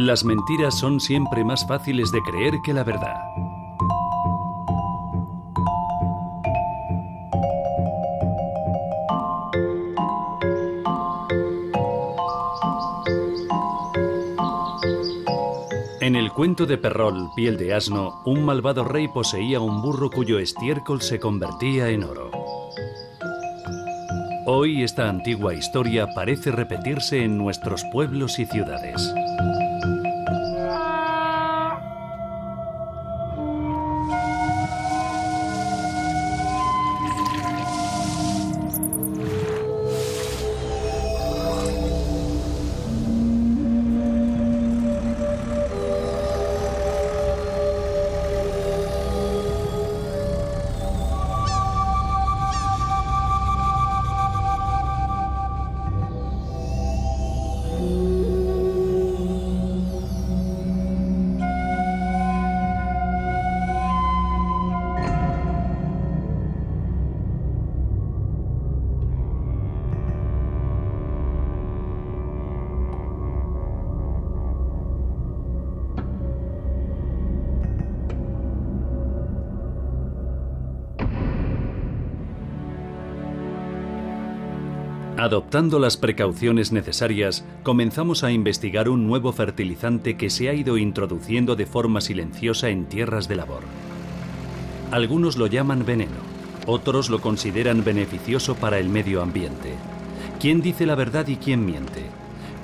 Las mentiras son siempre más fáciles de creer que la verdad. En el cuento de Perrault, Piel de asno, un malvado rey poseía un burro cuyo estiércol se convertía en oro. Hoy esta antigua historia parece repetirse en nuestros pueblos y ciudades. Adoptando las precauciones necesarias, comenzamos a investigar un nuevo fertilizante que se ha ido introduciendo de forma silenciosa en tierras de labor. Algunos lo llaman veneno, otros lo consideran beneficioso para el medio ambiente. ¿Quién dice la verdad y quién miente?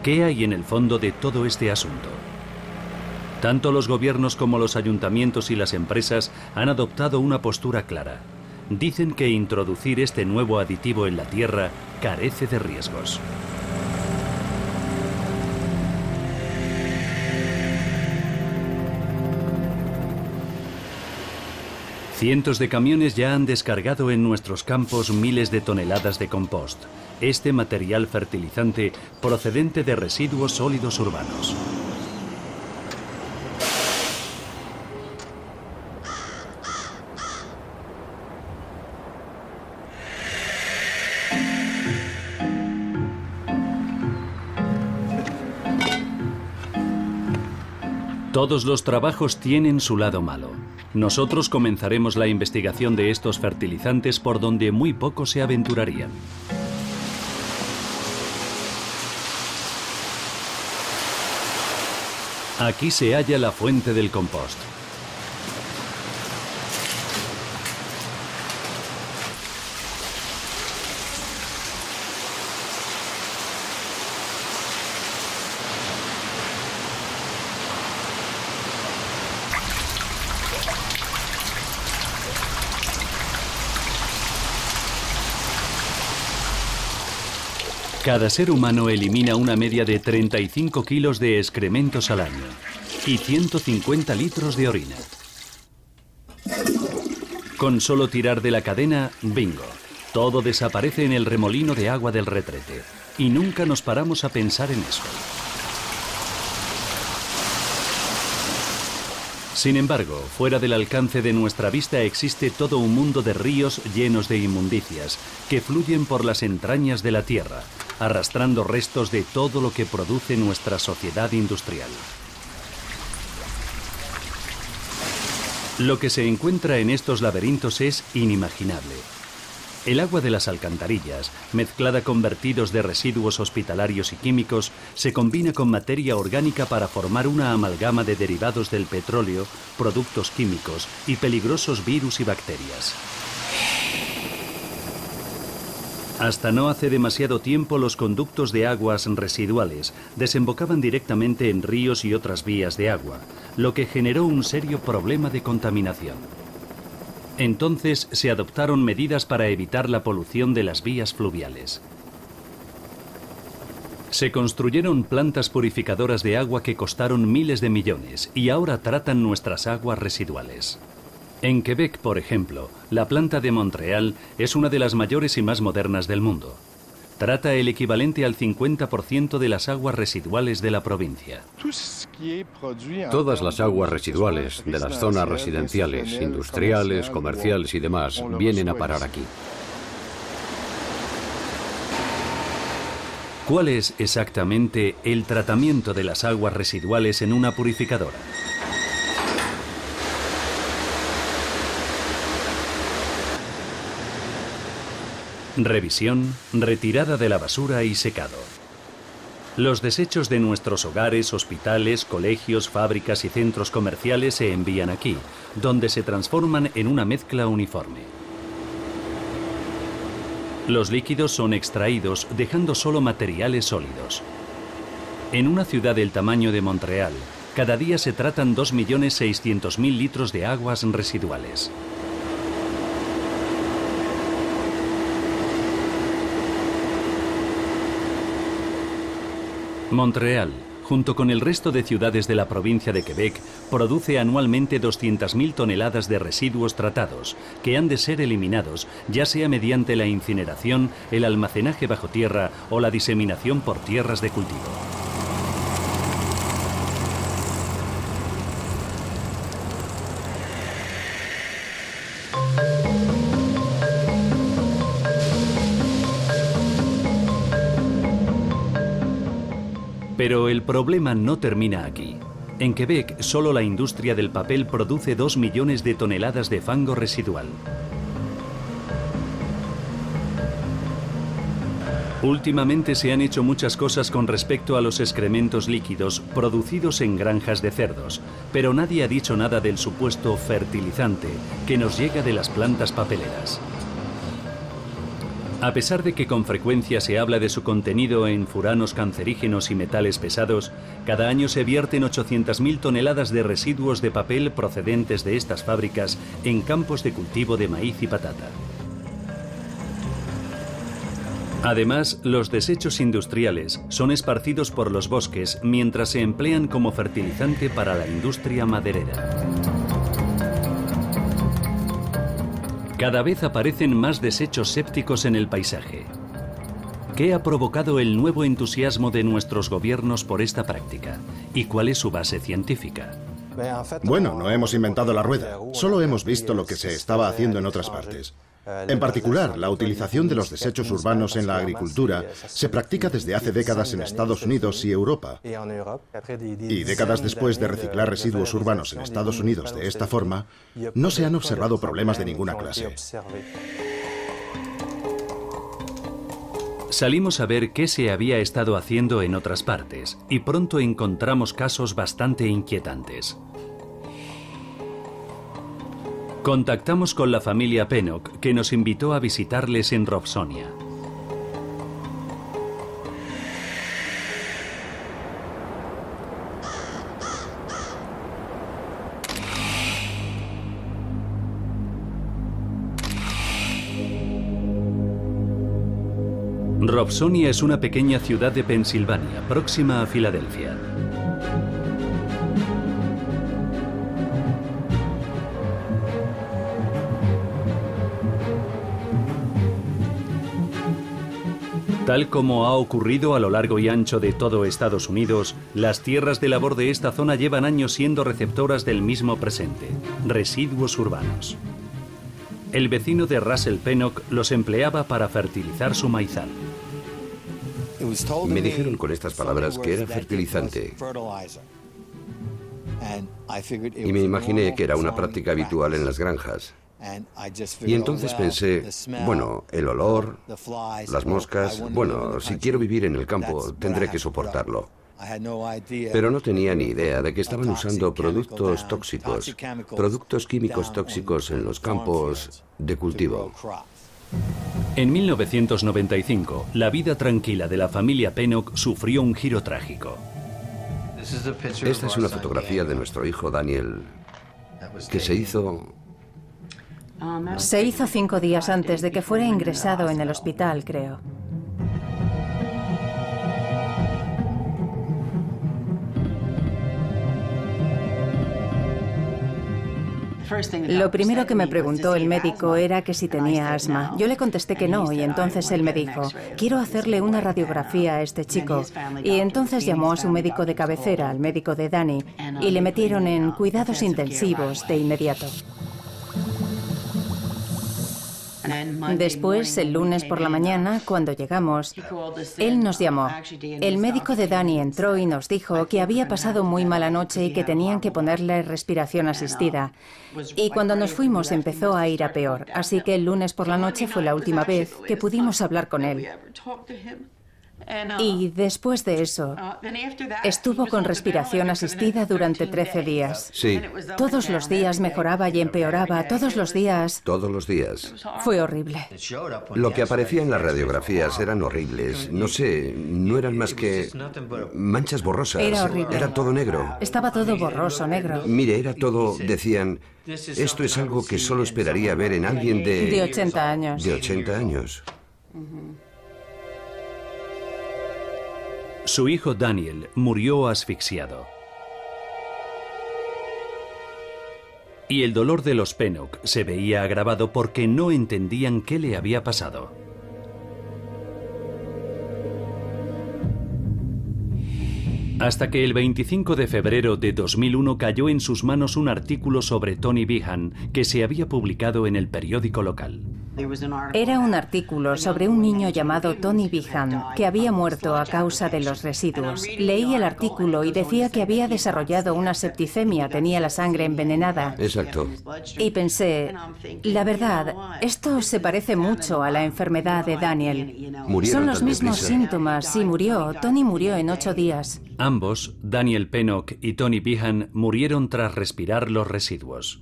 ¿Qué hay en el fondo de todo este asunto? Tanto los gobiernos como los ayuntamientos y las empresas han adoptado una postura clara. Dicen que introducir este nuevo aditivo en la tierra carece de riesgos. Cientos de camiones ya han descargado en nuestros campos miles de toneladas de compost, este material fertilizante procedente de residuos sólidos urbanos. Todos los trabajos tienen su lado malo. Nosotros comenzaremos la investigación de estos fertilizantes por donde muy pocos se aventurarían. Aquí se halla la fuente del compost. Cada ser humano elimina una media de 35 kilos de excrementos al año y 150 litros de orina. Con solo tirar de la cadena, bingo, todo desaparece en el remolino de agua del retrete y nunca nos paramos a pensar en eso. Sin embargo, fuera del alcance de nuestra vista existe todo un mundo de ríos llenos de inmundicias que fluyen por las entrañas de la tierra, arrastrando restos de todo lo que produce nuestra sociedad industrial. Lo que se encuentra en estos laberintos es inimaginable. El agua de las alcantarillas, mezclada con vertidos de residuos hospitalarios y químicos, se combina con materia orgánica para formar una amalgama de derivados del petróleo, productos químicos y peligrosos virus y bacterias. Hasta no hace demasiado tiempo los conductos de aguas residuales desembocaban directamente en ríos y otras vías de agua, lo que generó un serio problema de contaminación. Entonces se adoptaron medidas para evitar la polución de las vías fluviales. Se construyeron plantas purificadoras de agua que costaron miles de millones y ahora tratan nuestras aguas residuales. En Quebec, por ejemplo, la planta de Montreal es una de las mayores y más modernas del mundo. Trata el equivalente al 50% de las aguas residuales de la provincia. Todas las aguas residuales de las zonas residenciales, industriales, comerciales y demás vienen a parar aquí. ¿Cuál es exactamente el tratamiento de las aguas residuales en una purificadora? Revisión, retirada de la basura y secado. Los desechos de nuestros hogares, hospitales, colegios, fábricas y centros comerciales se envían aquí, donde se transforman en una mezcla uniforme. Los líquidos son extraídos dejando solo materiales sólidos. En una ciudad del tamaño de Montreal, cada día se tratan 2.600.000 litros de aguas residuales. Montreal, junto con el resto de ciudades de la provincia de Quebec, produce anualmente 200.000 toneladas de residuos tratados, que han de ser eliminados, ya sea mediante la incineración, el almacenaje bajo tierra o la diseminación por tierras de cultivo. Pero el problema no termina aquí. En Quebec, solo la industria del papel produce 2 millones de toneladas de fango residual. Últimamente se han hecho muchas cosas con respecto a los excrementos líquidos producidos en granjas de cerdos, pero nadie ha dicho nada del supuesto fertilizante que nos llega de las plantas papeleras. A pesar de que con frecuencia se habla de su contenido en furanos cancerígenos y metales pesados, cada año se vierten 800.000 toneladas de residuos de papel procedentes de estas fábricas en campos de cultivo de maíz y patata. Además, los desechos industriales son esparcidos por los bosques mientras se emplean como fertilizante para la industria maderera. Cada vez aparecen más desechos sépticos en el paisaje. ¿Qué ha provocado el nuevo entusiasmo de nuestros gobiernos por esta práctica? ¿Y cuál es su base científica? Bueno, no hemos inventado la rueda, solo hemos visto lo que se estaba haciendo en otras partes. En particular, la utilización de los desechos urbanos en la agricultura se practica desde hace décadas en Estados Unidos y Europa. Y décadas después de reciclar residuos urbanos en Estados Unidos de esta forma, no se han observado problemas de ninguna clase. Salimos a ver qué se había estado haciendo en otras partes y pronto encontramos casos bastante inquietantes. Contactamos con la familia Pennock, que nos invitó a visitarles en Robsonia. Robsonia es una pequeña ciudad de Pensilvania, próxima a Filadelfia. Tal como ha ocurrido a lo largo y ancho de todo Estados Unidos, las tierras de labor de esta zona llevan años siendo receptoras del mismo presente, residuos urbanos. El vecino de Russell Pennock los empleaba para fertilizar su maizal. Me dijeron con estas palabras que era fertilizante. Y me imaginé que era una práctica habitual en las granjas. Y entonces pensé, bueno, el olor, las moscas, bueno, si quiero vivir en el campo, tendré que soportarlo. Pero no tenía ni idea de que estaban usando productos tóxicos, productos químicos tóxicos en los campos de cultivo. En 1995, la vida tranquila de la familia Pennock sufrió un giro trágico. Esta es una fotografía de nuestro hijo Daniel, que se hizo 5 días antes de que fuera ingresado en el hospital, creo. Lo primero que me preguntó el médico era que si tenía asma. Yo le contesté que no y entonces él me dijo, quiero hacerle una radiografía a este chico. Y entonces llamó a su médico de cabecera, al médico de Danny, y le metieron en cuidados intensivos de inmediato. Después, el lunes por la mañana, cuando llegamos, él nos llamó. El médico de Danny entró y nos dijo que había pasado muy mala noche y que tenían que ponerle respiración asistida. Y cuando nos fuimos empezó a ir a peor, así que el lunes por la noche fue la última vez que pudimos hablar con él. Y después de eso, estuvo con respiración asistida durante 13 días. Sí. Todos los días mejoraba y empeoraba, todos los días. Todos los días. Fue horrible. Lo que aparecía en las radiografías eran horribles. No sé, no eran más que manchas borrosas. Era horrible. Era todo negro. Estaba todo borroso, negro. Mire, era todo, decían, esto es algo que solo esperaría ver en alguien De 80 años. De 80 años. Su hijo Daniel murió asfixiado. Y el dolor de los Pennock se veía agravado porque no entendían qué le había pasado. Hasta que el 25 de febrero de 2001 cayó en sus manos un artículo sobre Tony Behan que se había publicado en el periódico local. Era un artículo sobre un niño llamado Tony Behan que había muerto a causa de los residuos. Leí el artículo y decía que había desarrollado una septicemia, tenía la sangre envenenada. Exacto. Y pensé, la verdad, esto se parece mucho a la enfermedad de Daniel. Son los mismos síntomas y murió. Tony murió en 8 días. Ambos, Daniel Pennock y Tony Behan, murieron tras respirar los residuos.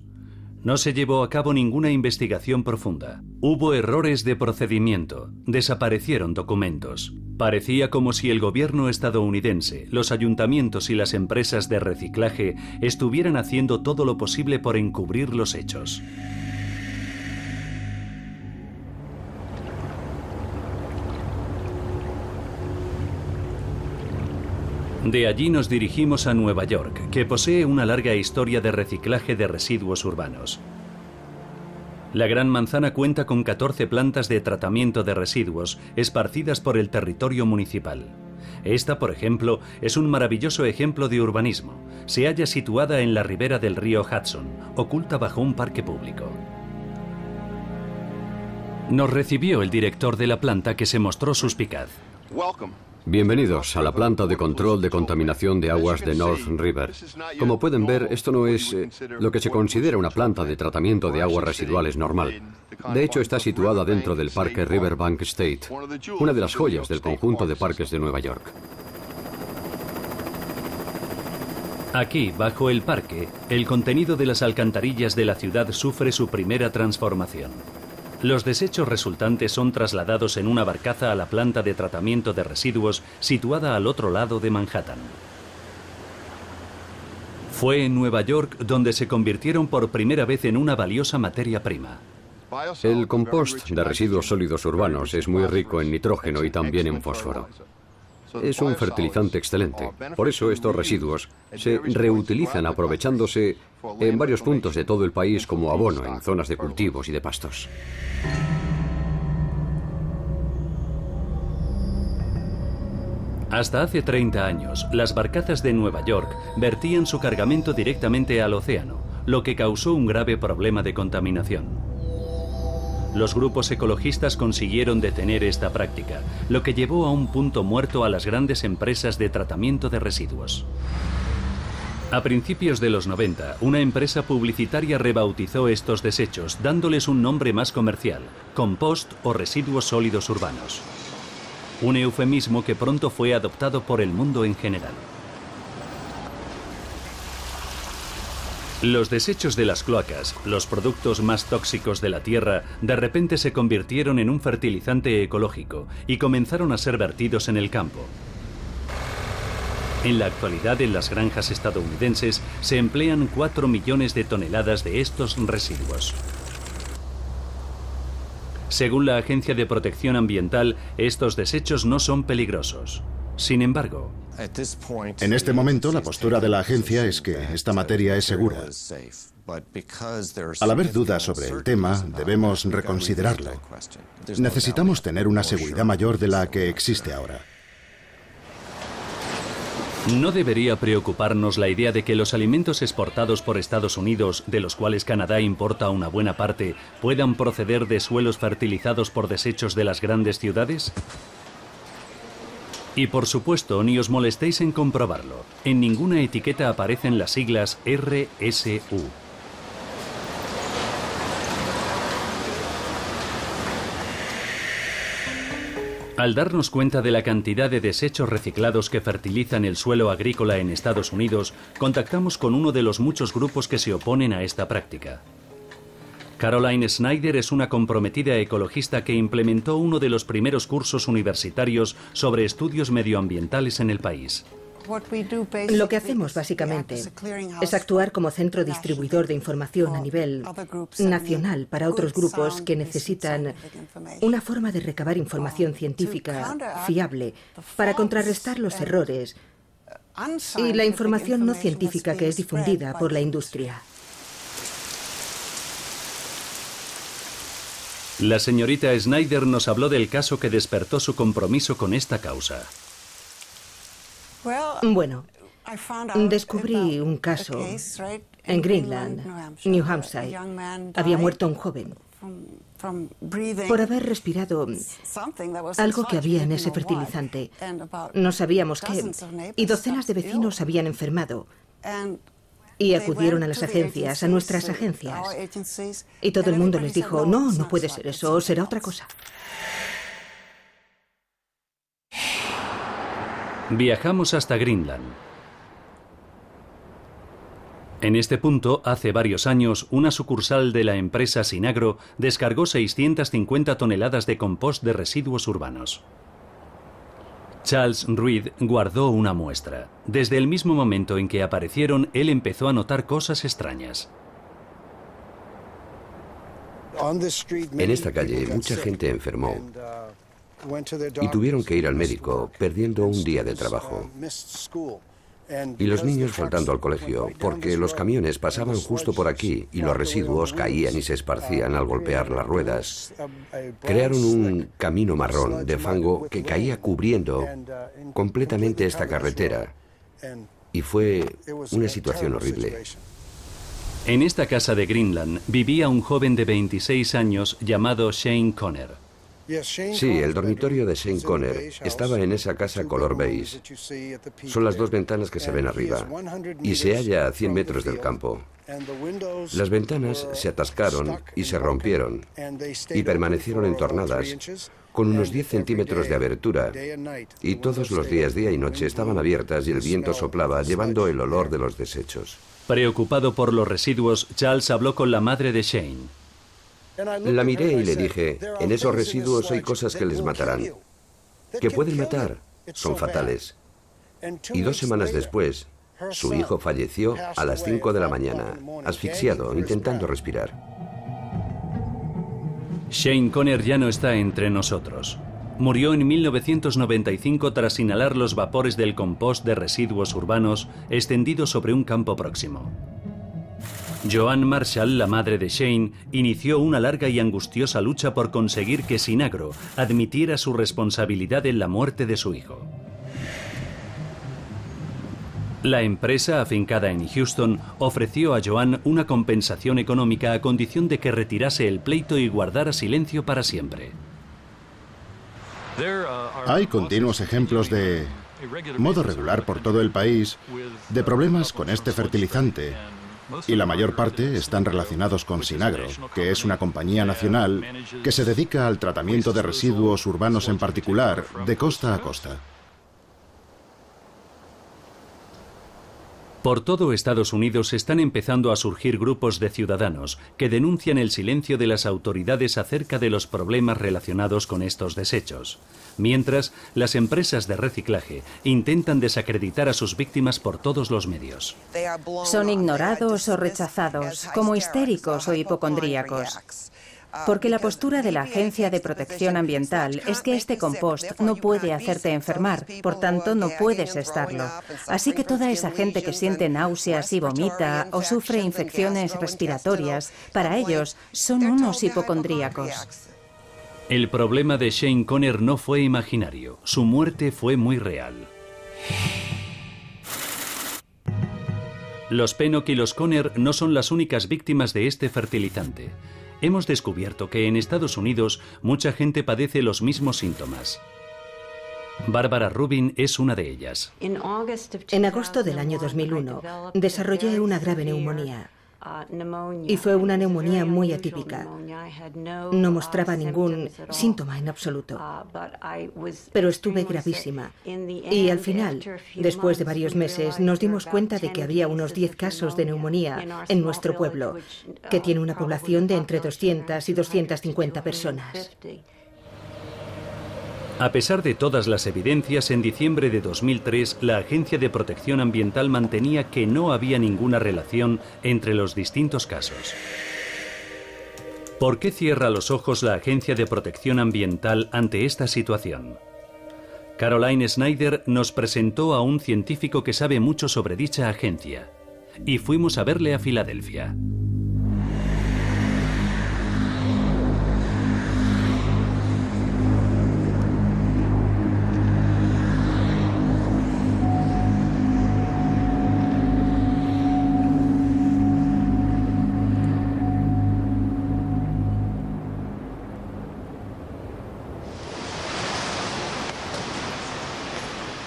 No se llevó a cabo ninguna investigación profunda. Hubo errores de procedimiento, desaparecieron documentos. Parecía como si el gobierno estadounidense, los ayuntamientos y las empresas de reciclaje estuvieran haciendo todo lo posible por encubrir los hechos. De allí nos dirigimos a Nueva York, que posee una larga historia de reciclaje de residuos urbanos. La Gran Manzana cuenta con 14 plantas de tratamiento de residuos esparcidas por el territorio municipal. Esta, por ejemplo, es un maravilloso ejemplo de urbanismo. Se halla situada en la ribera del río Hudson, oculta bajo un parque público. Nos recibió el director de la planta, que se mostró suspicaz. Bienvenidos a la planta de control de contaminación de aguas de North River. Como pueden ver, esto no es lo que se considera una planta de tratamiento de aguas residuales normal. De hecho, está situada dentro del parque Riverbank State, una de las joyas del conjunto de parques de Nueva York. Aquí, bajo el parque, el contenido de las alcantarillas de la ciudad sufre su primera transformación. Los desechos resultantes son trasladados en una barcaza a la planta de tratamiento de residuos situada al otro lado de Manhattan. Fue en Nueva York donde se convirtieron por primera vez en una valiosa materia prima. El compost de residuos sólidos urbanos es muy rico en nitrógeno y también en fósforo. Es un fertilizante excelente. Por eso estos residuos se reutilizan aprovechándose en varios puntos de todo el país como abono en zonas de cultivos y de pastos. Hasta hace 30 años, las barcazas de Nueva York vertían su cargamento directamente al océano, lo que causó un grave problema de contaminación. Los grupos ecologistas consiguieron detener esta práctica, lo que llevó a un punto muerto a las grandes empresas de tratamiento de residuos. A principios de los 90, una empresa publicitaria rebautizó estos desechos, dándoles un nombre más comercial: compost o residuos sólidos urbanos. Un eufemismo que pronto fue adoptado por el mundo en general. Los desechos de las cloacas, los productos más tóxicos de la tierra, de repente se convirtieron en un fertilizante ecológico y comenzaron a ser vertidos en el campo. En la actualidad, en las granjas estadounidenses se emplean 4 millones de toneladas de estos residuos. Según la Agencia de Protección Ambiental, estos desechos no son peligrosos. Sin embargo, en este momento, la postura de la agencia es que esta materia es segura. Al haber dudas sobre el tema, debemos reconsiderarlo. Necesitamos tener una seguridad mayor de la que existe ahora. No debería preocuparnos la idea de que los alimentos exportados por Estados Unidos, de los cuales Canadá importa una buena parte, puedan proceder de suelos fertilizados por desechos de las grandes ciudades. Y por supuesto, ni os molestéis en comprobarlo. En ninguna etiqueta aparecen las siglas RSU. Al darnos cuenta de la cantidad de desechos reciclados que fertilizan el suelo agrícola en Estados Unidos, contactamos con uno de los muchos grupos que se oponen a esta práctica. Caroline Snyder es una comprometida ecologista que implementó uno de los primeros cursos universitarios sobre estudios medioambientales en el país. Lo que hacemos básicamente es actuar como centro distribuidor de información a nivel nacional para otros grupos que necesitan una forma de recabar información científica fiable para contrarrestar los errores y la información no científica que es difundida por la industria. La señorita Snyder nos habló del caso que despertó su compromiso con esta causa. Bueno, descubrí un caso en Greenland, New Hampshire. Había muerto un joven por haber respirado algo que había en ese fertilizante. No sabíamos qué, y docenas de vecinos habían enfermado. Y acudieron a las agencias, a nuestras agencias. Y todo el mundo les dijo, no, no puede ser eso, será otra cosa. Viajamos hasta Greenland. En este punto, hace varios años, una sucursal de la empresa Sinagro descargó 650 toneladas de compost de residuos urbanos. Charles Reed guardó una muestra. Desde el mismo momento en que aparecieron, él empezó a notar cosas extrañas. En esta calle, mucha gente enfermó y tuvieron que ir al médico, perdiendo un día de trabajo. Y los niños faltando al colegio, porque los camiones pasaban justo por aquí y los residuos caían y se esparcían al golpear las ruedas. Crearon un camino marrón de fango que caía cubriendo completamente esta carretera. Y fue una situación horrible. En esta casa de Greenland vivía un joven de 26 años llamado Shane Conner. Sí, el dormitorio de Shane Conner estaba en esa casa color beige. Son las dos ventanas que se ven arriba y se halla a 100 metros del campo. Las ventanas se atascaron y se rompieron y permanecieron entornadas con unos 10 centímetros de abertura, y todos los días, día y noche, estaban abiertas y el viento soplaba llevando el olor de los desechos. Preocupado por los residuos, Charles habló con la madre de Shane. La miré y le dije, en esos residuos hay cosas que les matarán. ¿Que pueden matar? Son fatales. Y 2 semanas después, su hijo falleció a las 5 de la mañana, asfixiado, intentando respirar. Shane Conner ya no está entre nosotros. Murió en 1995 tras inhalar los vapores del compost de residuos urbanos extendido sobre un campo próximo. Joan Marshall, la madre de Shane, inició una larga y angustiosa lucha por conseguir que Sinagro admitiera su responsabilidad en la muerte de su hijo. La empresa, afincada en Houston, ofreció a Joan una compensación económica a condición de que retirase el pleito y guardara silencio para siempre. Hay continuos ejemplos de modo regular por todo el país de problemas con este fertilizante. Y la mayor parte están relacionados con Sinagro, que es una compañía nacional que se dedica al tratamiento de residuos urbanos en particular, de costa a costa. Por todo Estados Unidos están empezando a surgir grupos de ciudadanos que denuncian el silencio de las autoridades acerca de los problemas relacionados con estos desechos. Mientras, las empresas de reciclaje intentan desacreditar a sus víctimas por todos los medios. Son ignorados o rechazados, como histéricos o hipocondríacos. Porque la postura de la Agencia de Protección Ambiental es que este compost no puede hacerte enfermar, por tanto no puedes estarlo. Así que toda esa gente que siente náuseas y vomita o sufre infecciones respiratorias, para ellos son unos hipocondríacos. El problema de Shane Conner no fue imaginario, su muerte fue muy real. Los Pennock y los Conner no son las únicas víctimas de este fertilizante. Hemos descubierto que en Estados Unidos mucha gente padece los mismos síntomas. Barbara Rubin es una de ellas. En agosto del año 2001 desarrollé una grave neumonía. Y fue una neumonía muy atípica. No mostraba ningún síntoma en absoluto. Pero estuve gravísima. Y al final, después de varios meses, nos dimos cuenta de que había unos 10 casos de neumonía en nuestro pueblo, que tiene una población de entre 200 y 250 personas. A pesar de todas las evidencias, en diciembre de 2003, la Agencia de Protección Ambiental mantenía que no había ninguna relación entre los distintos casos. ¿Por qué cierra los ojos la Agencia de Protección Ambiental ante esta situación? Caroline Snyder nos presentó a un científico que sabe mucho sobre dicha agencia, y fuimos a verle a Filadelfia.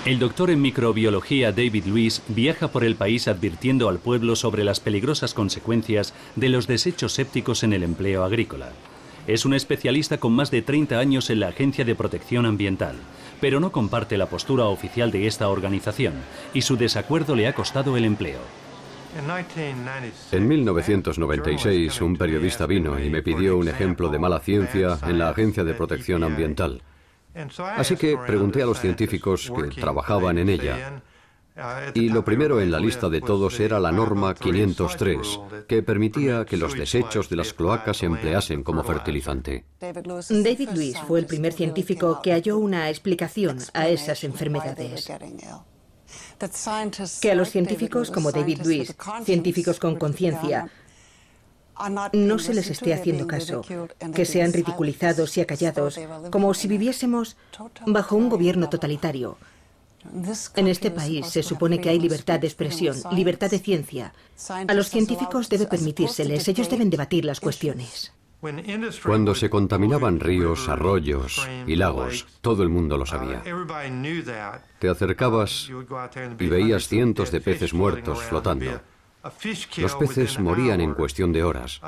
El doctor en microbiología David Lewis viaja por el país advirtiendo al pueblo sobre las peligrosas consecuencias de los desechos sépticos en el empleo agrícola. Es un especialista con más de 30 años en la Agencia de Protección Ambiental, pero no comparte la postura oficial de esta organización y su desacuerdo le ha costado el empleo. En 1996, un periodista vino y me pidió un ejemplo de mala ciencia en la Agencia de Protección Ambiental. Así que pregunté a los científicos que trabajaban en ella, y lo primero en la lista de todos era la norma 503, que permitía que los desechos de las cloacas se empleasen como fertilizante. David Lewis fue el primer científico que halló una explicación a esas enfermedades. Que a los científicos como David Lewis, científicos con conciencia, no se les esté haciendo caso, que sean ridiculizados y acallados, como si viviésemos bajo un gobierno totalitario. En este país se supone que hay libertad de expresión, libertad de ciencia. A los científicos debe permitírseles, ellos deben debatir las cuestiones. Cuando se contaminaban ríos, arroyos y lagos, todo el mundo lo sabía. Te acercabas y veías cientos de peces muertos flotando. Los peces morían en cuestión de horas,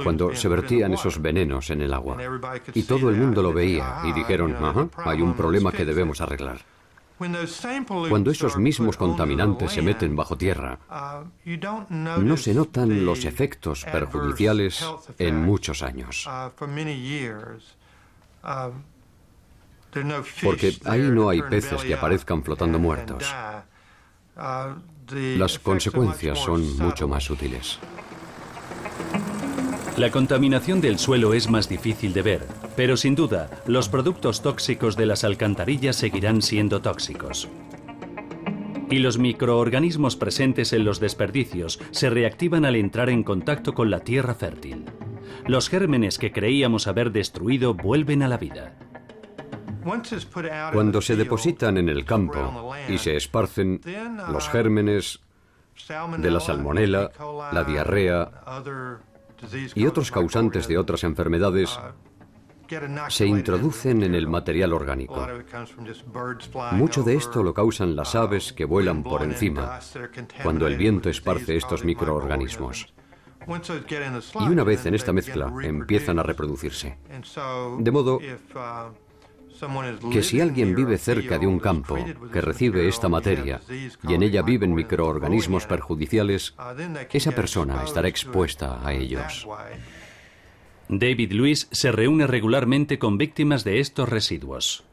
cuando se vertían esos venenos en el agua. Y todo el mundo lo veía y dijeron, ajá, hay un problema que debemos arreglar. Cuando esos mismos contaminantes se meten bajo tierra, no se notan los efectos perjudiciales en muchos años. Porque ahí no hay peces que aparezcan flotando muertos. Las consecuencias son mucho más sutiles. La contaminación del suelo es más difícil de ver, pero sin duda, los productos tóxicos de las alcantarillas seguirán siendo tóxicos. Y los microorganismos presentes en los desperdicios se reactivan al entrar en contacto con la tierra fértil. Los gérmenes que creíamos haber destruido vuelven a la vida. Cuando se depositan en el campo y se esparcen, los gérmenes de la salmonela, la diarrea y otros causantes de otras enfermedades se introducen en el material orgánico. Mucho de esto lo causan las aves que vuelan por encima, cuando el viento esparce estos microorganismos. Y una vez en esta mezcla, empiezan a reproducirse. De modo que si alguien vive cerca de un campo que recibe esta materia y en ella viven microorganismos perjudiciales, esa persona estará expuesta a ellos. David Lewis se reúne regularmente con víctimas de estos residuos.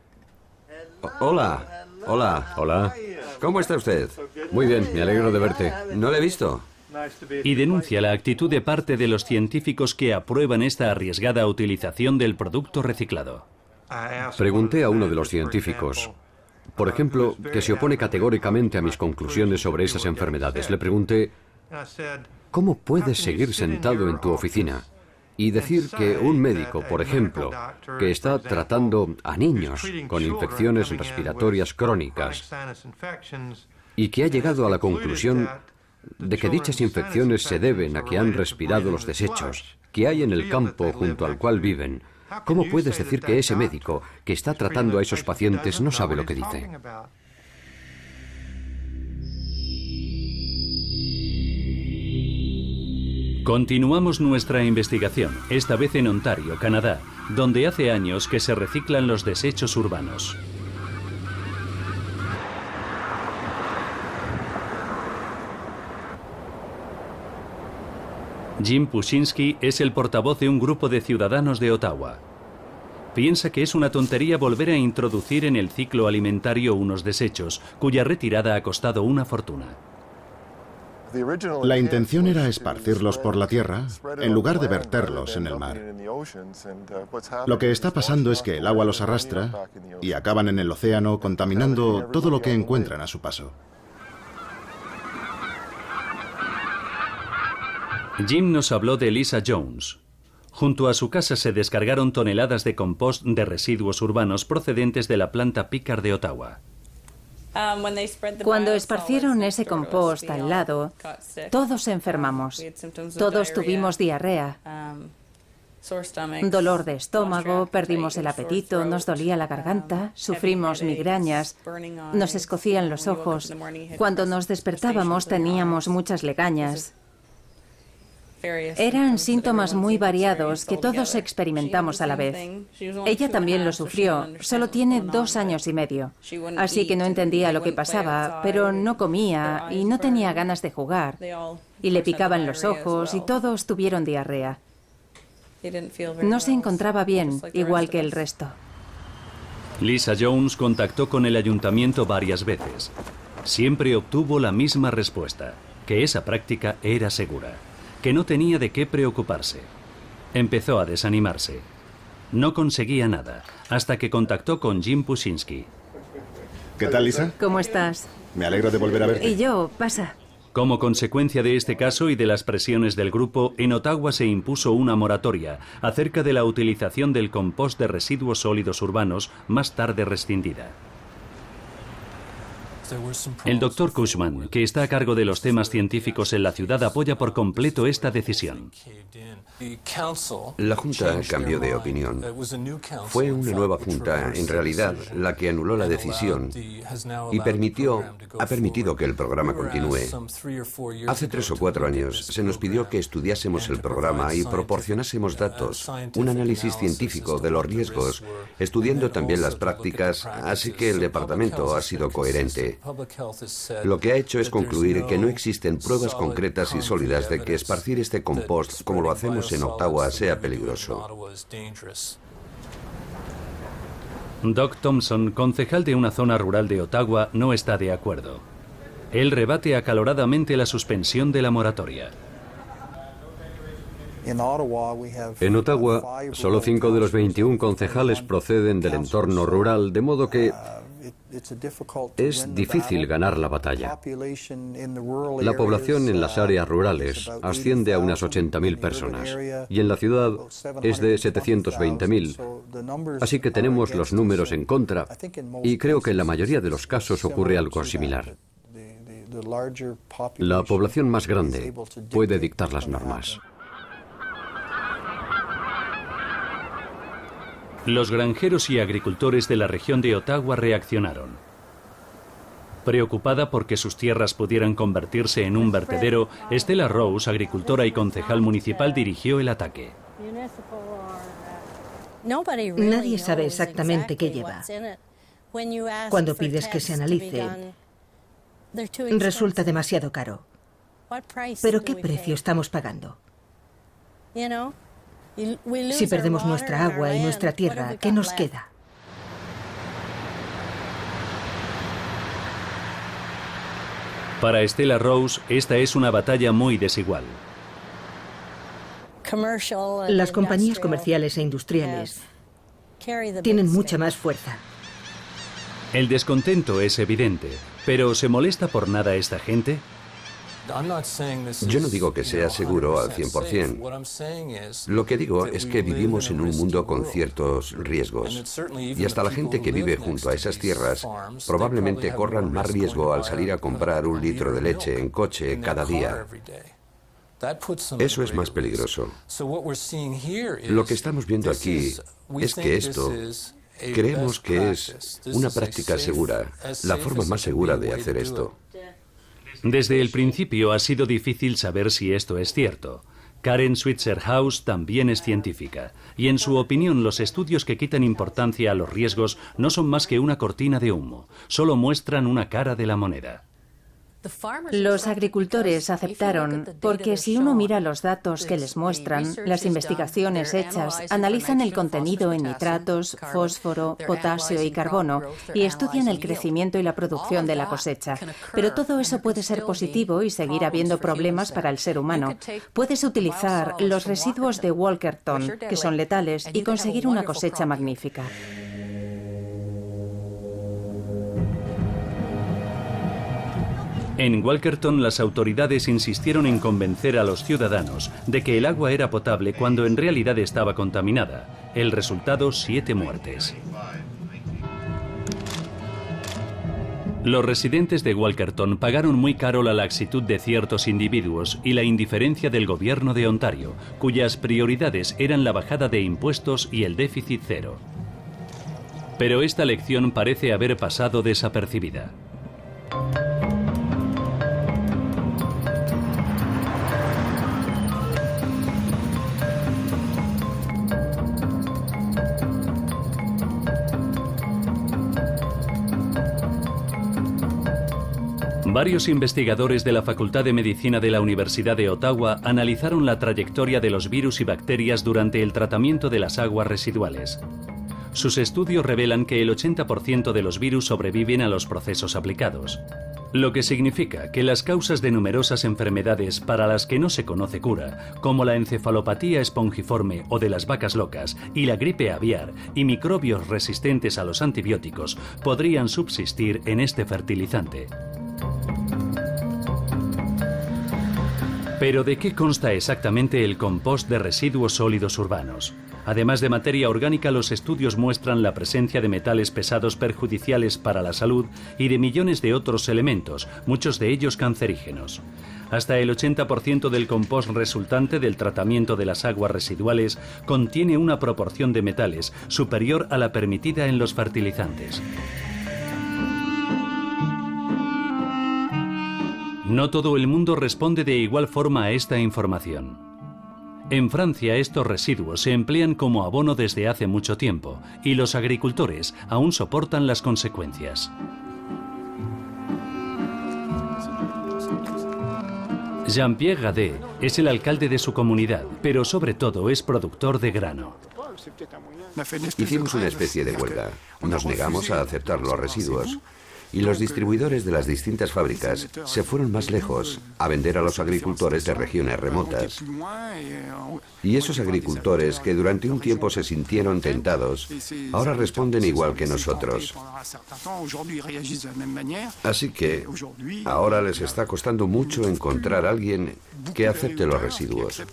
Hola. Hola. ¿Cómo está usted? Muy bien, me alegro de verte. No le he visto. Y denuncia la actitud de parte de los científicos que aprueban esta arriesgada utilización del producto reciclado. Pregunté a uno de los científicos, por ejemplo, que se opone categóricamente a mis conclusiones sobre esas enfermedades. Le pregunté, ¿cómo puedes seguir sentado en tu oficina y decir que un médico, por ejemplo, que está tratando a niños con infecciones respiratorias crónicas y que ha llegado a la conclusión de que dichas infecciones se deben a que han respirado los desechos que hay en el campo junto al cual viven, ¿cómo puedes decir que ese médico que está tratando a esos pacientes no sabe lo que dice? Continuamos nuestra investigación, esta vez en Ontario, Canadá, donde hace años que se reciclan los desechos urbanos. Jim Pushinsky es el portavoz de un grupo de ciudadanos de Ottawa. Piensa que es una tontería volver a introducir en el ciclo alimentario unos desechos, cuya retirada ha costado una fortuna. La intención era esparcirlos por la tierra en lugar de verterlos en el mar. Lo que está pasando es que el agua los arrastra y acaban en el océano contaminando todo lo que encuentran a su paso. Jim nos habló de Lisa Jones. Junto a su casa se descargaron toneladas de compost de residuos urbanos procedentes de la planta Picard de Ottawa. Cuando esparcieron ese compost al lado, todos enfermamos. Todos tuvimos diarrea, dolor de estómago, perdimos el apetito, nos dolía la garganta, sufrimos migrañas, nos escocían los ojos. Cuando nos despertábamos teníamos muchas legañas. Eran síntomas muy variados que todos experimentamos a la vez. Ella también lo sufrió, solo tiene 2 años y medio, así que no entendía lo que pasaba, pero no comía y no tenía ganas de jugar. Y le picaban los ojos y todos tuvieron diarrea. No se encontraba bien, igual que el resto. Lisa Jones contactó con el ayuntamiento varias veces. Siempre obtuvo la misma respuesta, que esa práctica era segura, que no tenía de qué preocuparse. Empezó a desanimarse. No conseguía nada, hasta que contactó con Jim Pushinsky. ¿Qué tal, Lisa? ¿Cómo estás? Me alegro de volver a verte. Y yo, pasa. Como consecuencia de este caso y de las presiones del grupo, en Ottawa se impuso una moratoria acerca de la utilización del compost de residuos sólidos urbanos, más tarde rescindida. El Dr. Cushman, que está a cargo de los temas científicos en la ciudad, apoya por completo esta decisión. La Junta cambió de opinión. Fue una nueva Junta, en realidad, la que anuló la decisión y ha permitido que el programa continúe. Hace 3 o 4 años se nos pidió que estudiásemos el programa y proporcionásemos datos, un análisis científico de los riesgos, estudiando también las prácticas, así que el departamento ha sido coherente. Lo que ha hecho es concluir que no existen pruebas concretas y sólidas de que esparcir este compost, como lo hacemos en Ottawa, sea peligroso. Doc Thompson, concejal de una zona rural de Ottawa, no está de acuerdo. Él rebate acaloradamente la suspensión de la moratoria. En Ottawa, solo 5 de los 21 concejales proceden del entorno rural, de modo que es difícil ganar la batalla. La población en las áreas rurales asciende a unas 80.000 personas y en la ciudad es de 720.000, así que tenemos los números en contra y creo que en la mayoría de los casos ocurre algo similar. La población más grande puede dictar las normas. Los granjeros y agricultores de la región de Ottawa reaccionaron. Preocupada porque sus tierras pudieran convertirse en un vertedero, Stella Rose, agricultora y concejal municipal, dirigió el ataque. Nadie sabe exactamente qué lleva. Cuando pides que se analice, resulta demasiado caro. ¿Pero qué precio estamos pagando? Si perdemos nuestra agua y nuestra tierra, ¿qué nos queda? Para Stella Rose, esta es una batalla muy desigual. Las compañías comerciales e industriales tienen mucha más fuerza. El descontento es evidente, pero ¿se molesta por nada esta gente? Yo no digo que sea seguro al 100%. Lo que digo es que vivimos en un mundo con ciertos riesgos. Y hasta la gente que vive junto a esas tierras probablemente corran más riesgo al salir a comprar un litro de leche en coche cada día. Eso es más peligroso. Lo que estamos viendo aquí es que esto creemos que es una práctica segura, la forma más segura de hacer esto. Desde el principio ha sido difícil saber si esto es cierto. Karen Switzer-House también es científica, y en su opinión los estudios que quitan importancia a los riesgos no son más que una cortina de humo, solo muestran una cara de la moneda. Los agricultores aceptaron porque si uno mira los datos que les muestran, las investigaciones hechas analizan el contenido en nitratos, fósforo, potasio y carbono y estudian el crecimiento y la producción de la cosecha. Pero todo eso puede ser positivo y seguir habiendo problemas para el ser humano. Puedes utilizar los residuos de Walkerton, que son letales, y conseguir una cosecha magnífica. En Walkerton, las autoridades insistieron en convencer a los ciudadanos de que el agua era potable cuando en realidad estaba contaminada. El resultado, 7 muertes. Los residentes de Walkerton pagaron muy caro la laxitud de ciertos individuos y la indiferencia del gobierno de Ontario, cuyas prioridades eran la bajada de impuestos y el déficit cero. Pero esta lección parece haber pasado desapercibida. Varios investigadores de la Facultad de Medicina de la Universidad de Ottawa analizaron la trayectoria de los virus y bacterias durante el tratamiento de las aguas residuales. Sus estudios revelan que el 80% de los virus sobreviven a los procesos aplicados, lo que significa que las causas de numerosas enfermedades para las que no se conoce cura, como la encefalopatía espongiforme o de las vacas locas y la gripe aviar y microbios resistentes a los antibióticos, podrían subsistir en este fertilizante. Pero ¿de qué consta exactamente el compost de residuos sólidos urbanos? Además de materia orgánica, los estudios muestran la presencia de metales pesados perjudiciales para la salud y de millones de otros elementos, muchos de ellos cancerígenos. Hasta el 80% del compost resultante del tratamiento de las aguas residuales contiene una proporción de metales superior a la permitida en los fertilizantes. No todo el mundo responde de igual forma a esta información. En Francia, estos residuos se emplean como abono desde hace mucho tiempo y los agricultores aún soportan las consecuencias. Jean-Pierre Gadet es el alcalde de su comunidad, pero sobre todo es productor de grano. Hicimos una especie de huelga. Nos negamos a aceptar los residuos. Y los distribuidores de las distintas fábricas se fueron más lejos a vender a los agricultores de regiones remotas. Y esos agricultores que durante un tiempo se sintieron tentados, ahora responden igual que nosotros. Así que ahora les está costando mucho encontrar a alguien que acepte los residuos.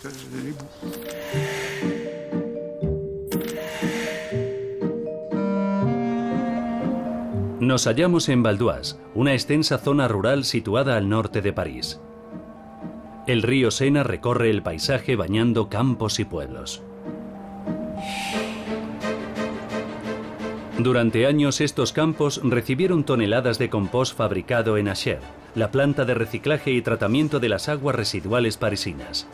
Nos hallamos en Valdoise, una extensa zona rural situada al norte de París. El río Sena recorre el paisaje bañando campos y pueblos. Durante años estos campos recibieron toneladas de compost fabricado en Acher, la planta de reciclaje y tratamiento de las aguas residuales parisinas.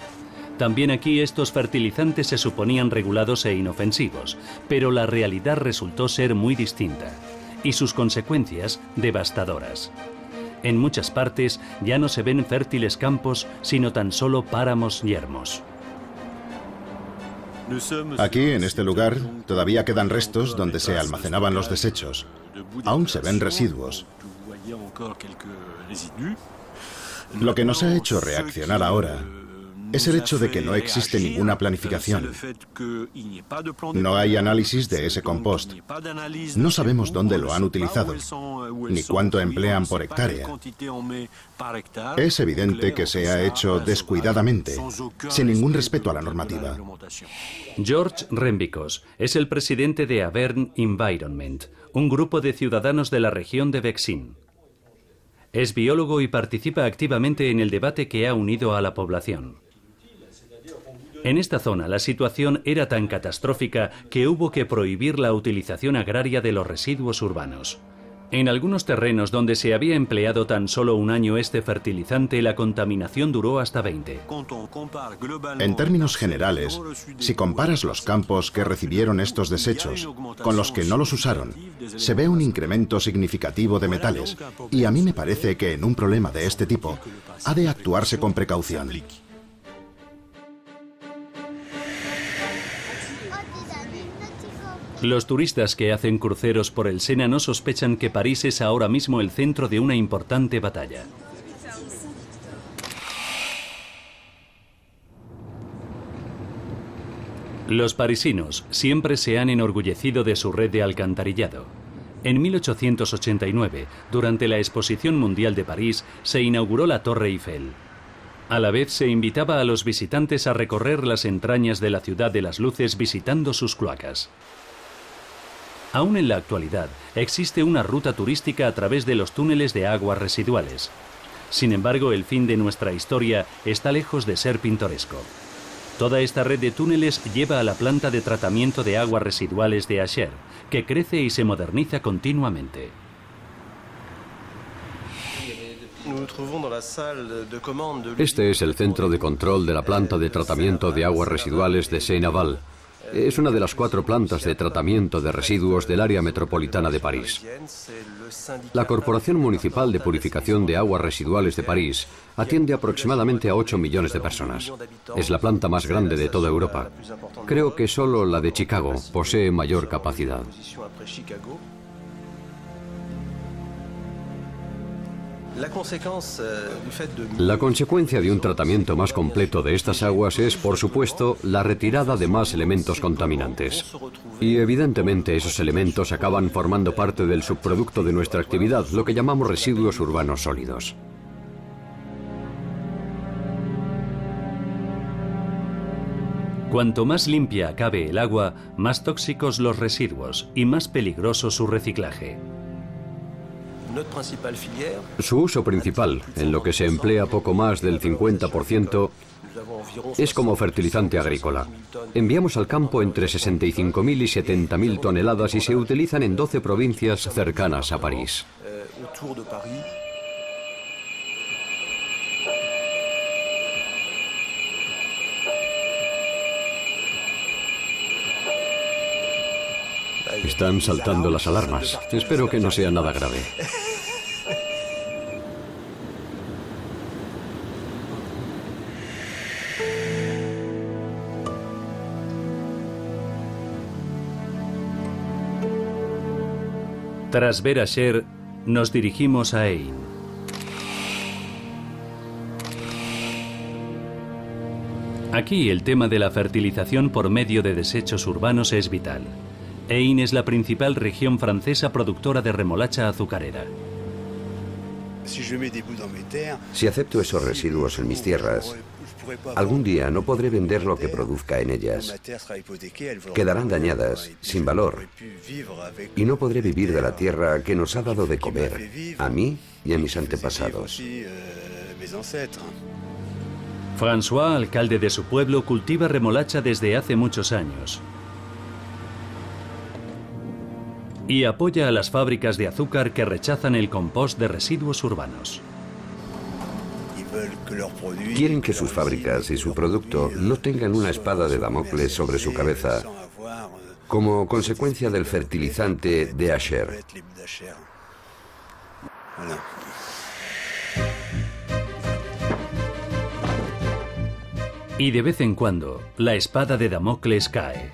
También aquí estos fertilizantes se suponían regulados e inofensivos, pero la realidad resultó ser muy distinta. Y sus consecuencias devastadoras. En muchas partes ya no se ven fértiles campos, sino tan solo páramos yermos. Aquí, en este lugar, todavía quedan restos donde se almacenaban los desechos. Aún se ven residuos. Lo que nos ha hecho reaccionar ahora es el hecho de que no existe ninguna planificación. No hay análisis de ese compost. No sabemos dónde lo han utilizado, ni cuánto emplean por hectárea. Es evidente que se ha hecho descuidadamente, sin ningún respeto a la normativa. George Rembikos es el presidente de Auvergne Environment, un grupo de ciudadanos de la región de Vexin. Es biólogo y participa activamente en el debate que ha unido a la población. En esta zona la situación era tan catastrófica que hubo que prohibir la utilización agraria de los residuos urbanos. En algunos terrenos donde se había empleado tan solo un año este fertilizante, la contaminación duró hasta 20. En términos generales, si comparas los campos que recibieron estos desechos con los que no los usaron, se ve un incremento significativo de metales, y a mí me parece que en un problema de este tipo ha de actuarse con precaución. Los turistas que hacen cruceros por el Sena no sospechan que París es ahora mismo el centro de una importante batalla. Los parisinos siempre se han enorgullecido de su red de alcantarillado. En 1889, durante la Exposición Mundial de París, se inauguró la Torre Eiffel. A la vez se invitaba a los visitantes a recorrer las entrañas de la ciudad de las luces visitando sus cloacas. Aún en la actualidad existe una ruta turística a través de los túneles de aguas residuales. Sin embargo, el fin de nuestra historia está lejos de ser pintoresco. Toda esta red de túneles lleva a la planta de tratamiento de aguas residuales de Asher, que crece y se moderniza continuamente. Este es el centro de control de la planta de tratamiento de aguas residuales de Seyne-Aval. Es una de las 4 plantas de tratamiento de residuos del área metropolitana de París. La Corporación Municipal de Purificación de Aguas Residuales de París atiende aproximadamente a 8 millones de personas. Es la planta más grande de toda Europa. Creo que solo la de Chicago posee mayor capacidad. La consecuencia de un tratamiento más completo de estas aguas es, por supuesto, la retirada de más elementos contaminantes. Y evidentemente esos elementos acaban formando parte del subproducto de nuestra actividad, lo que llamamos residuos urbanos sólidos. Cuanto más limpia acabe el agua, más tóxicos los residuos y más peligroso su reciclaje. Su uso principal, en lo que se emplea poco más del 50%, es como fertilizante agrícola. Enviamos al campo entre 65.000 y 70.000 toneladas y se utilizan en 12 provincias cercanas a París. Están saltando las alarmas. Espero que no sea nada grave. Tras ver a Asher, nos dirigimos a Ain. Aquí el tema de la fertilización por medio de desechos urbanos es vital. Ain es la principal región francesa productora de remolacha azucarera. Si acepto esos residuos en mis tierras, algún día no podré vender lo que produzca en ellas. Quedarán dañadas, sin valor, y no podré vivir de la tierra que nos ha dado de comer, a mí y a mis antepasados. François, alcalde de su pueblo, cultiva remolacha desde hace muchos años. Y apoya a las fábricas de azúcar que rechazan el compost de residuos urbanos. Quieren que sus fábricas y su producto no tengan una espada de Damocles sobre su cabeza, como consecuencia del fertilizante de Asher. Y de vez en cuando, la espada de Damocles cae.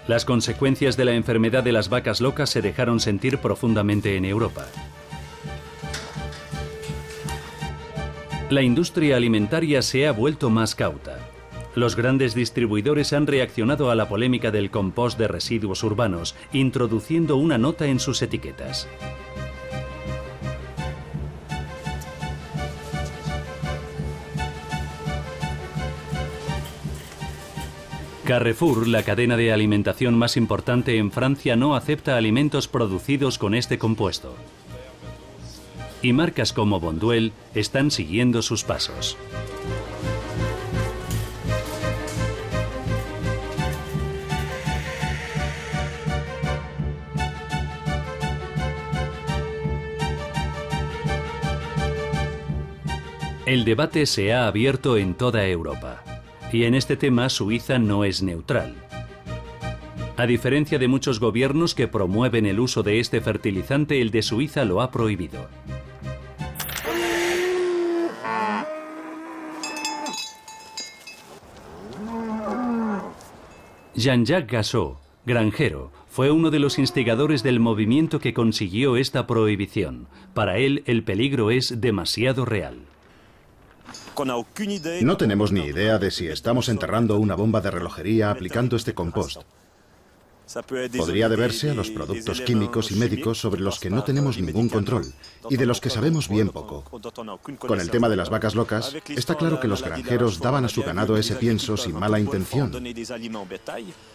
Las consecuencias de la enfermedad de las vacas locas se dejaron sentir profundamente en Europa. La industria alimentaria se ha vuelto más cauta. Los grandes distribuidores han reaccionado a la polémica del compost de residuos urbanos, introduciendo una nota en sus etiquetas. Carrefour, la cadena de alimentación más importante en Francia, no acepta alimentos producidos con este compuesto. Y marcas como Bonduelle están siguiendo sus pasos. El debate se ha abierto en toda Europa. Y en este tema Suiza no es neutral. A diferencia de muchos gobiernos que promueven el uso de este fertilizante, el de Suiza lo ha prohibido. Jean-Jacques Gassot, granjero, fue uno de los instigadores del movimiento que consiguió esta prohibición. Para él, el peligro es demasiado real. No tenemos ni idea de si estamos enterrando una bomba de relojería aplicando este compost. Podría deberse a los productos químicos y médicos sobre los que no tenemos ningún control y de los que sabemos bien poco. Con el tema de las vacas locas, está claro que los granjeros daban a su ganado ese pienso sin mala intención.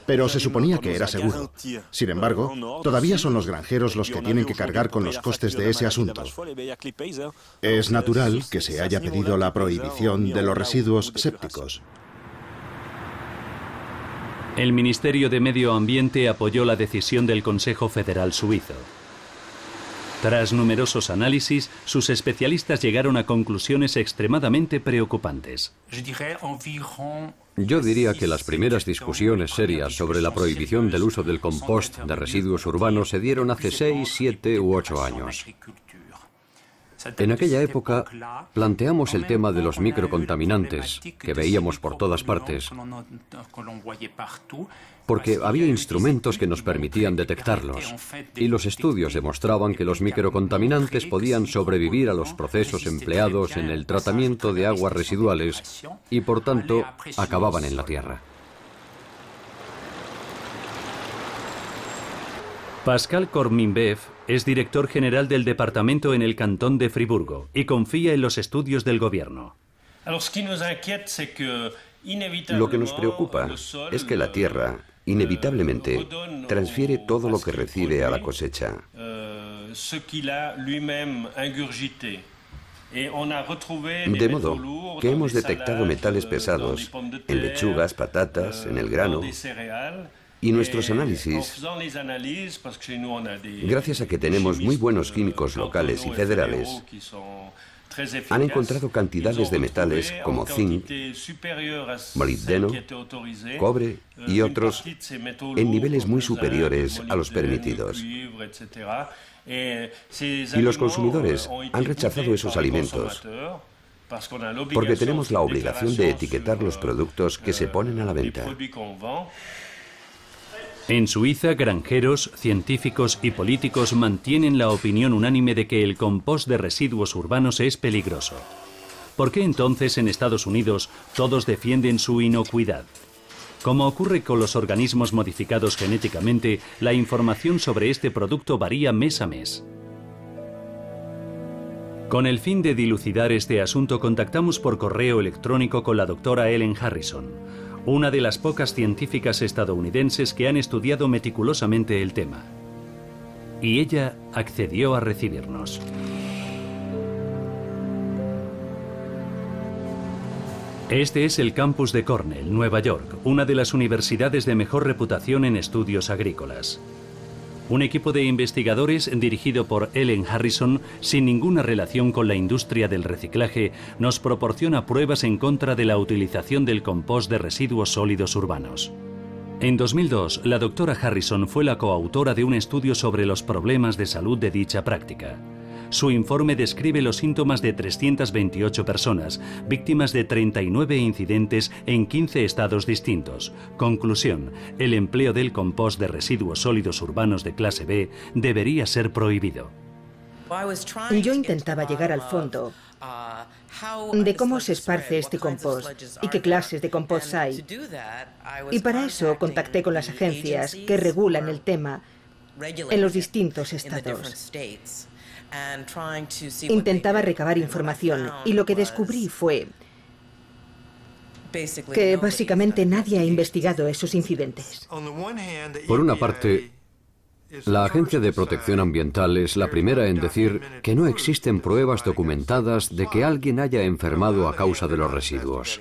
Pero se suponía que era seguro. Sin embargo, todavía son los granjeros los que tienen que cargar con los costes de ese asunto. Es natural que se haya pedido la prohibición de los residuos sépticos. El Ministerio de Medio Ambiente apoyó la decisión del Consejo Federal Suizo. Tras numerosos análisis, sus especialistas llegaron a conclusiones extremadamente preocupantes. Yo diría que las primeras discusiones serias sobre la prohibición del uso del compost de residuos urbanos se dieron hace 6, 7 u 8 años. En aquella época planteamos el tema de los microcontaminantes que veíamos por todas partes, porque había instrumentos que nos permitían detectarlos, y los estudios demostraban que los microcontaminantes podían sobrevivir a los procesos empleados en el tratamiento de aguas residuales y, por tanto, acababan en la tierra. Pascal Corminbeuf es director general del departamento en el cantón de Friburgo y confía en los estudios del gobierno. Lo que nos preocupa es que la tierra, inevitablemente, transfiere todo lo que recibe a la cosecha. De modo que hemos detectado metales pesados en lechugas, patatas, en el grano. Y nuestros análisis, gracias a que tenemos muy buenos químicos locales y federales, han encontrado cantidades de metales como zinc, molibdeno, cobre y otros en niveles muy superiores a los permitidos. Y los consumidores han rechazado esos alimentos porque tenemos la obligación de etiquetar los productos que se ponen a la venta. En Suiza, granjeros, científicos y políticos mantienen la opinión unánime de que el compost de residuos urbanos es peligroso. ¿Por qué entonces en Estados Unidos todos defienden su inocuidad? Como ocurre con los organismos modificados genéticamente, la información sobre este producto varía mes a mes. Con el fin de dilucidar este asunto, contactamos por correo electrónico con la doctora Ellen Harrison, una de las pocas científicas estadounidenses que han estudiado meticulosamente el tema. Y ella accedió a recibirnos. Este es el campus de Cornell, Nueva York, una de las universidades de mejor reputación en estudios agrícolas. Un equipo de investigadores dirigido por Ellen Harrison, sin ninguna relación con la industria del reciclaje, nos proporciona pruebas en contra de la utilización del compost de residuos sólidos urbanos. En 2002, la doctora Harrison fue la coautora de un estudio sobre los problemas de salud de dicha práctica. Su informe describe los síntomas de 328 personas, víctimas de 39 incidentes en 15 estados distintos. Conclusión: el empleo del compost de residuos sólidos urbanos de clase B debería ser prohibido. Yo intentaba llegar al fondo de cómo se esparce este compost y qué clases de compost hay. Y para eso contacté con las agencias que regulan el tema en los distintos estados. Intentaba recabar información y lo que descubrí fue que básicamente nadie ha investigado esos incidentes. Por una parte, la Agencia de Protección Ambiental es la primera en decir que no existen pruebas documentadas de que alguien haya enfermado a causa de los residuos.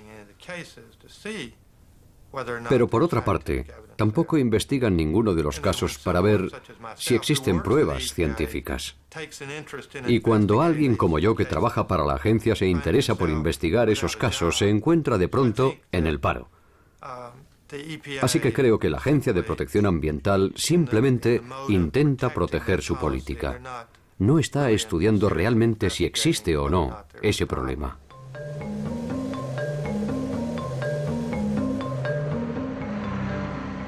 Pero por otra parte, tampoco investigan ninguno de los casos para ver si existen pruebas científicas. Y cuando alguien como yo que trabaja para la agencia se interesa por investigar esos casos, se encuentra de pronto en el paro. Así que creo que la Agencia de Protección Ambiental simplemente intenta proteger su política. No está estudiando realmente si existe o no ese problema.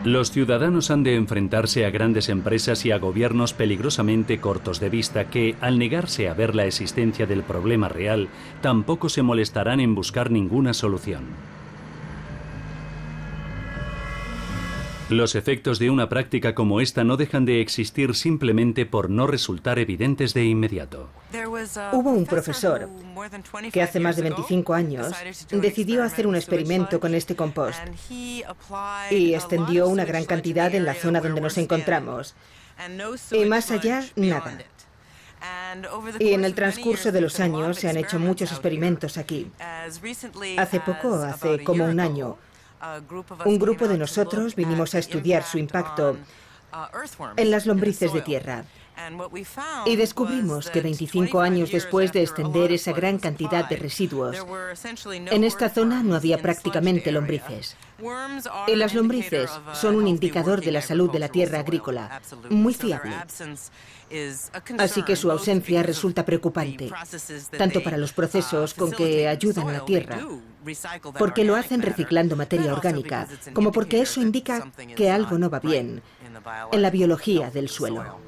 Los ciudadanos han de enfrentarse a grandes empresas y a gobiernos peligrosamente cortos de vista que, al negarse a ver la existencia del problema real, tampoco se molestarán en buscar ninguna solución. Los efectos de una práctica como esta no dejan de existir simplemente por no resultar evidentes de inmediato. Hubo un profesor que hace más de 25 años decidió hacer un experimento con este compost y extendió una gran cantidad en la zona donde nos encontramos. Y más allá, nada. Y en el transcurso de los años se han hecho muchos experimentos aquí. Hace poco, hace como un año, un grupo de nosotros vinimos a estudiar su impacto en las lombrices de tierra. Y descubrimos que 25 años después de extender esa gran cantidad de residuos, en esta zona no había prácticamente lombrices. Y las lombrices son un indicador de la salud de la tierra agrícola, muy fiable. Así que su ausencia resulta preocupante, tanto para los procesos con que ayudan a la tierra, porque lo hacen reciclando materia orgánica, como porque eso indica que algo no va bien en la biología del suelo.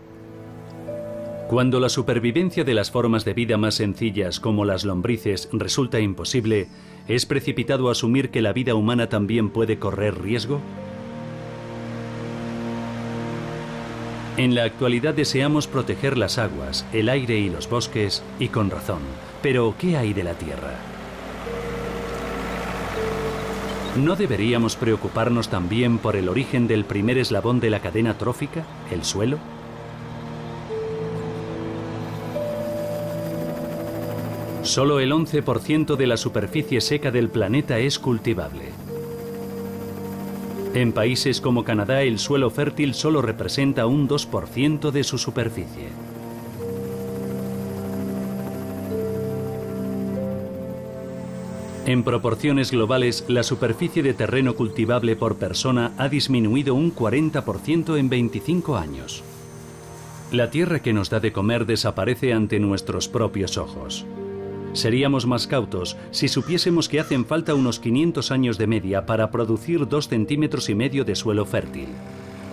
Cuando la supervivencia de las formas de vida más sencillas, como las lombrices, resulta imposible, ¿es precipitado asumir que la vida humana también puede correr riesgo? En la actualidad deseamos proteger las aguas, el aire y los bosques, y con razón. Pero, ¿qué hay de la tierra? ¿No deberíamos preocuparnos también por el origen del primer eslabón de la cadena trófica, el suelo? Solo el 11% de la superficie seca del planeta es cultivable. En países como Canadá, el suelo fértil solo representa un 2% de su superficie. En proporciones globales, la superficie de terreno cultivable por persona ha disminuido un 40% en 25 años. La tierra que nos da de comer desaparece ante nuestros propios ojos. Seríamos más cautos si supiésemos que hacen falta unos 500 años de media para producir 2,5 centímetros de suelo fértil.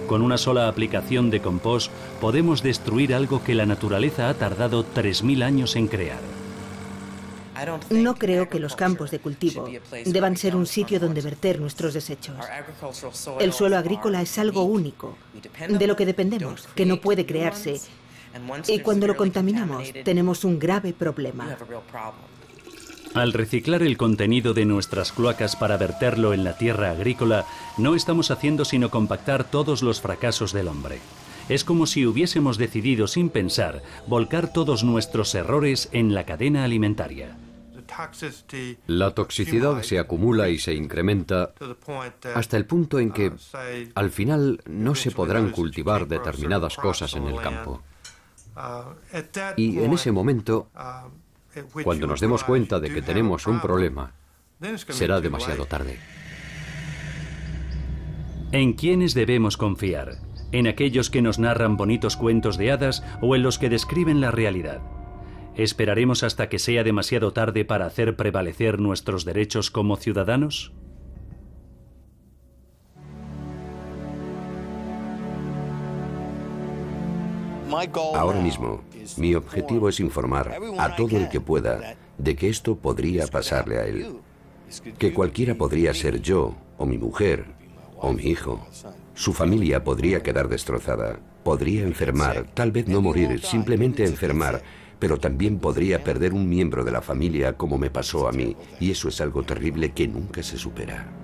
Con una sola aplicación de compost podemos destruir algo que la naturaleza ha tardado 3.000 años en crear. No creo que los campos de cultivo deban ser un sitio donde verter nuestros desechos. El suelo agrícola es algo único, de lo que dependemos, que no puede crearse. Y cuando lo contaminamos, tenemos un grave problema. Al reciclar el contenido de nuestras cloacas para verterlo en la tierra agrícola, no estamos haciendo sino compactar todos los fracasos del hombre. Es como si hubiésemos decidido sin pensar volcar todos nuestros errores en la cadena alimentaria. La toxicidad se acumula y se incrementa hasta el punto en que, al final, no se podrán cultivar determinadas cosas en el campo. Y en ese momento, cuando nos demos cuenta de que tenemos un problema, será demasiado tarde. ¿En quiénes debemos confiar? ¿En aquellos que nos narran bonitos cuentos de hadas o en los que describen la realidad? ¿Esperaremos hasta que sea demasiado tarde para hacer prevalecer nuestros derechos como ciudadanos? Ahora mismo, mi objetivo es informar a todo el que pueda de que esto podría pasarle a él, que cualquiera podría ser yo, o mi mujer, o mi hijo. Su familia podría quedar destrozada, podría enfermar, tal vez no morir, simplemente enfermar, pero también podría perder un miembro de la familia como me pasó a mí, y eso es algo terrible que nunca se supera.